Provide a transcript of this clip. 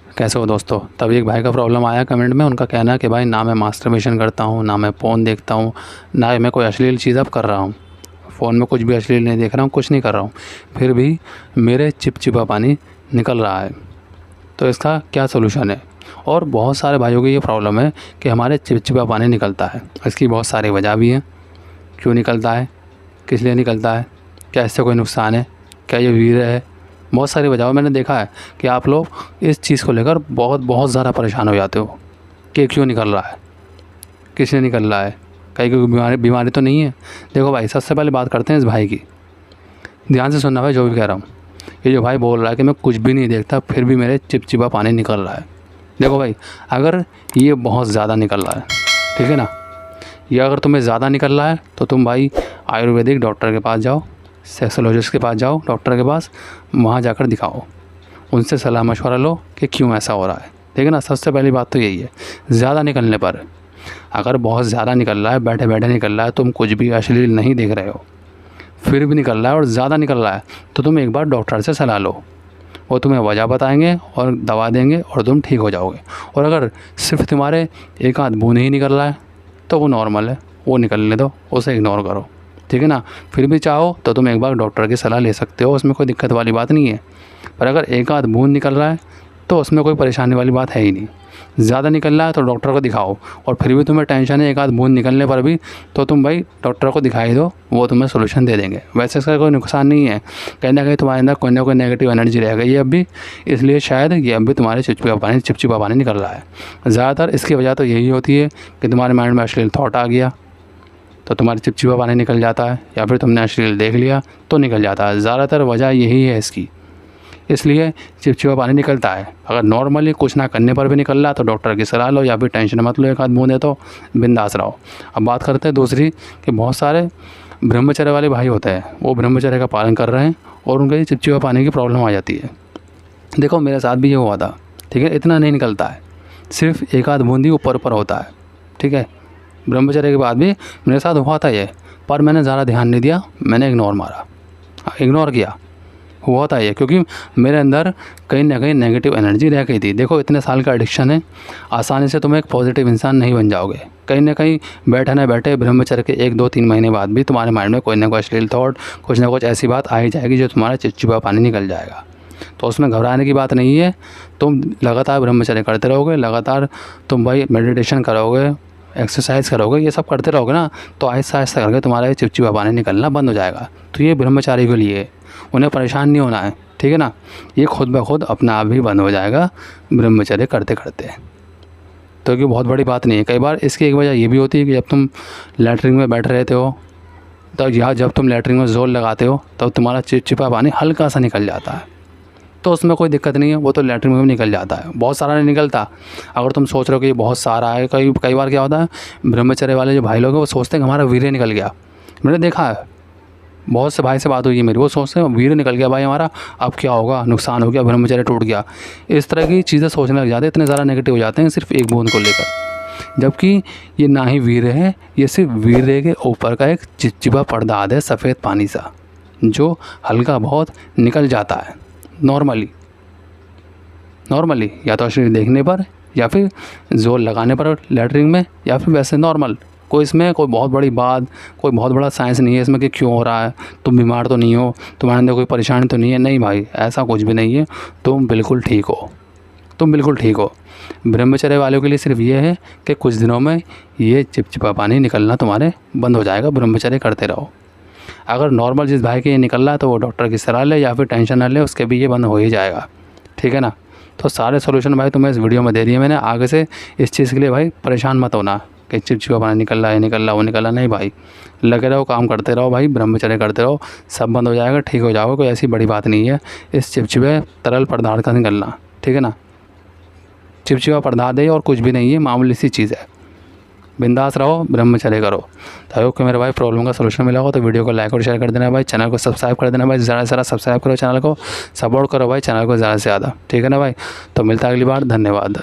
कैसे हो दोस्तों। तभी एक भाई का प्रॉब्लम आया कमेंट में। उनका कहना है कि भाई ना मैं मास्टरबेशन करता हूँ, ना मैं फ़ोन देखता हूँ, ना ही मैं कोई अश्लील चीज़ अब कर रहा हूँ। फ़ोन में कुछ भी अश्लील नहीं देख रहा हूँ, कुछ नहीं कर रहा हूँ, फिर भी मेरे चिपचिपा पानी निकल रहा है। तो इसका क्या सलूशन है? और बहुत सारे भाइयों की ये प्रॉब्लम है कि हमारे चिपचिपा पानी निकलता है। इसकी बहुत सारी वजह भी हैं। क्यों निकलता है, किस लिए निकलता है, क्या इससे कोई नुकसान है, क्या ये वीर्य है? बहुत सारी वजह। मैंने देखा है कि आप लोग इस चीज़ को लेकर बहुत ज़्यादा परेशान हो जाते हो कि क्यों निकल रहा है, किस लिए निकल रहा है, कहीं कोई बीमारी तो नहीं है। देखो भाई, सबसे पहले बात करते हैं इस भाई की। ध्यान से सुनना भाई जो भी कह रहा हूँ। ये जो भाई बोल रहा है कि मैं कुछ भी नहीं देखता फिर भी मेरे चिपचिपा पानी निकल रहा है। देखो भाई, अगर ये बहुत ज़्यादा निकल रहा है, ठीक है ना, ये अगर तुम्हें ज़्यादा निकल रहा है तो तुम भाई आयुर्वेदिक डॉक्टर के पास जाओ, सेक्सोलॉजिस्ट के पास जाओ, डॉक्टर के पास, वहाँ जाकर दिखाओ, उनसे सलाह मशवरा लो कि क्यों ऐसा हो रहा है। ठीक है ना। सबसे पहली बात तो यही है। ज़्यादा निकलने पर, अगर बहुत ज़्यादा निकल रहा है, बैठे बैठे निकल रहा है, तुम कुछ भी अश्लील नहीं देख रहे हो, फिर भी निकल रहा है और ज़्यादा निकल रहा है, तो तुम एक बार डॉक्टर से सलाह लो। वो तुम्हें वजह बताएंगे और दवा देंगे और तुम ठीक हो जाओगे। और अगर सिर्फ तुम्हारे एक आध बूंद ही निकल रहा है तो वो नॉर्मल है, वो निकलने दो, उसे इग्नोर करो। ठीक है ना। फिर भी चाहो तो तुम एक बार डॉक्टर की सलाह ले सकते हो, उसमें कोई दिक्कत वाली बात नहीं है। पर अगर एक आध बूंद निकल रहा है तो उसमें कोई परेशानी वाली बात है ही नहीं। ज़्यादा निकल रहा है तो डॉक्टर को दिखाओ, और फिर भी तुम्हें टेंशन है एक आध बूंद निकलने पर भी, तो तुम भाई डॉक्टर को दिखाई दो, वो तुम्हें सोल्यूशन दे देंगे। वैसे इसका कोई नुकसान नहीं है। कहीं ना कहीं तुम्हारे अंदर कोई ना कोई नेगेटिव एनर्जी रह गई है अब भी, इसलिए शायद ये अब भी तुम्हारे चिपचिपा पानी निकल रहा है। ज़्यादातर इसकी वजह तो यही होती है कि तुम्हारे माइंड में अश्लील थॉट आ गया तो तुम्हारी चिपचिपा पानी निकल जाता है, या फिर तुमने अश्लील देख लिया तो निकल जाता है। ज़्यादातर वजह यही है इसकी, इसलिए चिपचिपा पानी निकलता है। अगर नॉर्मली कुछ ना करने पर भी निकल रहा है तो डॉक्टर की सलाह लो, या फिर टेंशन मत लो, एक आध बूंद है तो बिंदास रहो। अब बात करते हैं दूसरी, कि बहुत सारे ब्रह्मचर्य वाले भाई होते हैं, वो ब्रह्मचर्य का पालन कर रहे हैं और उनके चिपचिपा पानी की प्रॉब्लम आ जाती है। देखो मेरे साथ भी ये हुआ था। ठीक है, इतना नहीं निकलता है, सिर्फ एक आध बूंद ही ऊपर ऊपर होता है। ठीक है, ब्रह्मचर्य के बाद भी मेरे साथ हुआ था ये, पर मैंने ज़्यादा ध्यान नहीं दिया, मैंने इग्नोर किया। हुआ था ये क्योंकि मेरे अंदर कहीं ना कहीं नेगेटिव एनर्जी रह गई थी। देखो इतने साल का एडिक्शन है, आसानी से तुम एक पॉजिटिव इंसान नहीं बन जाओगे। कहीं ना कहीं बैठे ना बैठे ब्रह्मचर्य के 1-2-3 महीने बाद भी तुम्हारे माइंड में कोई ना कोई अश्लील थॉट, कुछ ना कुछ ऐसी बात आ ही जाएगी जो तुम्हारा चिपचिपा पानी निकल जाएगा। तो उसमें घबराने की बात नहीं है। तुम लगातार ब्रह्मचर्य करते रहोगे, लगातार तुम भाई मेडिटेशन करोगे, एक्सरसाइज करोगे, ये सब करते रहोगे ना, तो आहिस्ता आहिस्ता करके तुम्हारा ये चिपचिपा पानी निकलना बंद हो जाएगा। तो ये ब्रह्मचारी के लिए है, उन्हें परेशान नहीं होना है। ठीक है ना। ये खुद ब खुद अपना आप ही बंद हो जाएगा ब्रह्मचर्य करते करते। तो ये बहुत बड़ी बात नहीं है। कई बार इसकी एक वजह ये भी होती है कि जब तुम लैट्रिन में बैठ रहते हो, तो यहाँ जब तुम लैट्रिन में जोर लगाते हो तब तुम्हारा चिपचिपा पानी हल्का सा निकल जाता है, तो उसमें कोई दिक्कत नहीं है, वो तो लैट्रिन में भी निकल जाता है। बहुत सारा नहीं निकलता। अगर तुम सोच रहे हो कि ये बहुत सारा है, कई बार क्या होता है, ब्रह्मचर्य वाले जो भाई लोग हैं वो सोचते हैं कि हमारा वीर्य निकल गया। मैंने देखा है, बहुत से भाई से बात हुई है मेरी, वो सोचते हैं वीर्य निकल गया भाई हमारा, अब क्या होगा, नुकसान हो गया, ब्रह्मचर्य टूट गया। इस तरह की चीज़ें सोचने लग जाते हैं, इतने ज़्यादा नेगेटिव हो जाते हैं सिर्फ एक बूंद को लेकर। जबकि ये ना ही वीर्य है, ये सिर्फ वीर्य के ऊपर का एक चिपचिपा पर्दा है, सफ़ेद पानी सा, जो हल्का बहुत निकल जाता है नॉर्मली या तो अश्लील देखने पर, या फिर जोर लगाने पर लैट्रिन में, या फिर वैसे नॉर्मल। कोई इसमें कोई बहुत बड़ी बात, कोई बहुत बड़ा साइंस नहीं है इसमें कि क्यों हो रहा है, तुम बीमार तो नहीं हो, तुम्हारे अंदर कोई परेशानी तो नहीं है। नहीं भाई, ऐसा कुछ भी नहीं है, तुम बिल्कुल ठीक हो। ब्रह्मचर्य वालों के लिए सिर्फ ये है कि कुछ दिनों में ये चिपचिपा पानी निकलना तुम्हारे बंद हो जाएगा, ब्रह्मचर्य करते रहो। अगर नॉर्मल जिस भाई के ये निकल रहा है तो वो डॉक्टर की सलाह ले, या फिर टेंशन ना ले, उसके भी ये बंद हो ही जाएगा। ठीक है ना। तो सारे सोल्यूशन भाई तुम्हें इस वीडियो में दे दिए मैंने। आगे से इस चीज़ के लिए भाई परेशान मत होना कि चिपचिपा पानी निकल रहा है, वो निकल रहा। नहीं भाई, लगे रहो, काम करते रहो भाई, ब्रह्मचर्य करते रहो, सब बंद हो जाएगा, ठीक हो जाओगे। कोई ऐसी बड़ी बात नहीं है इस चिपचिपे तरल पदार्थ का निकलना। ठीक है ना। चिपचिपा पदार्थ है और कुछ भी नहीं है, मामूली सी चीज़ है। बिंदास रहो, ब्रह्मचर्य करो। तो आई होप कि मेरे भाई प्रॉब्लम का सोल्यूशन मिला हो। तो वीडियो को लाइक और शेयर कर देना भाई, चैनल को सब्सक्राइब कर देना भाई, ज़्यादा से ज़्यादा सब्सक्राइब करो चैनल को, सपोर्ट करो भाई चैनल को ज़्यादा से ज़्यादा। ठीक है ना भाई। तो मिलता है अगली बार, धन्यवाद।